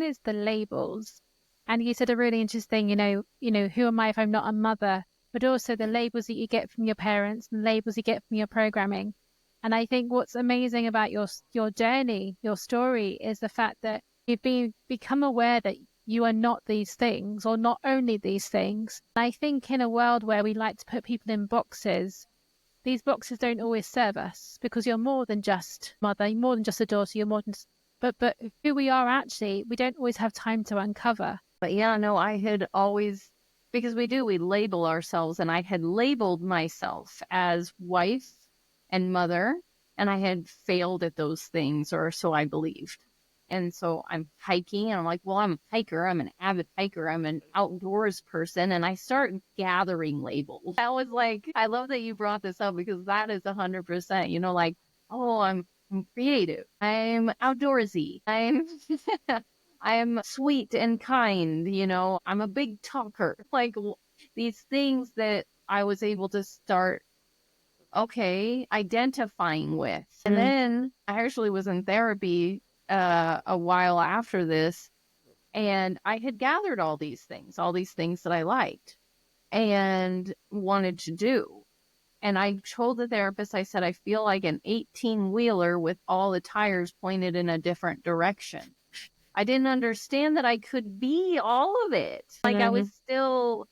One is the labels. And you said a really interesting, who am I if I'm not a mother? But also the labels that you get from your parents and labels you get from your programming. And I think what's amazing about your journey, your story, is the fact that become aware that you are not these things, or not only these things. I think in a world where we like to put people in boxes, these boxes don't always serve us, because you're more than just mother, you're more than just a daughter, you're more than but who we are actually, we don't always have time to uncover. But yeah, no, I had always, because we label ourselves, and I had labeled myself as wife and mother, and I had failed at those things, or so I believed. And so I'm hiking, and I'm like, well, I'm a hiker. I'm an avid hiker. I'm an outdoors person. And I start gathering labels. I was like, I love that you brought this up, because that is 100%, like, oh, I'm creative. I'm outdoorsy. I'm sweet and kind. I'm a big talker. Like these things that I was able to start identifying with. And then I actually was in therapy a while after this, and I had gathered all these things that I liked and wanted to do. And I told the therapist, I said, I feel like an 18-wheeler with all the tires pointed in a different direction. I didn't understand that I could be all of it. Like I was still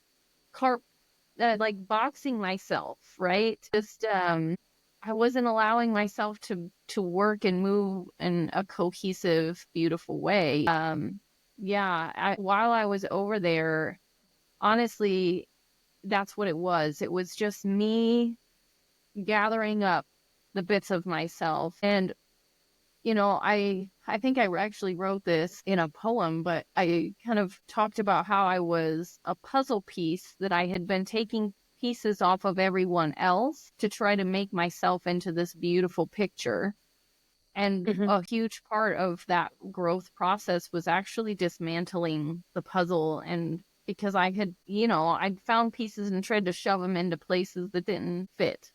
like boxing myself, right? Just I wasn't allowing myself to work and move in a cohesive, beautiful way. While I was over there, honestly, that's what it was. It was just me gathering up the bits of myself. And I think I actually wrote this in a poem, but I kind of talked about how I was a puzzle piece, that I had been taking pieces off of everyone else to try to make myself into this beautiful picture. And a huge part of that growth process was actually dismantling the puzzle. And because I had, I'd found pieces and tried to shove them into places that didn't fit.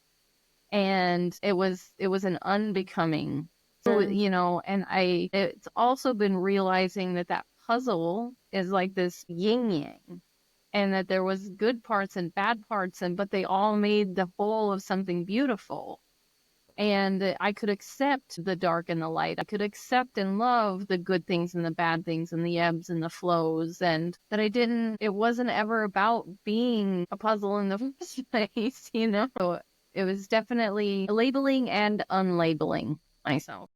And it was an unbecoming. So, and it's also been realizing that puzzle is like this yin yang, and that there was good parts and bad parts, but they all made the whole of something beautiful. And I could accept the dark and the light. I could accept and love the good things and the bad things and the ebbs and the flows. And that it wasn't ever about being a puzzle in the first place, So it was definitely labeling and unlabeling myself.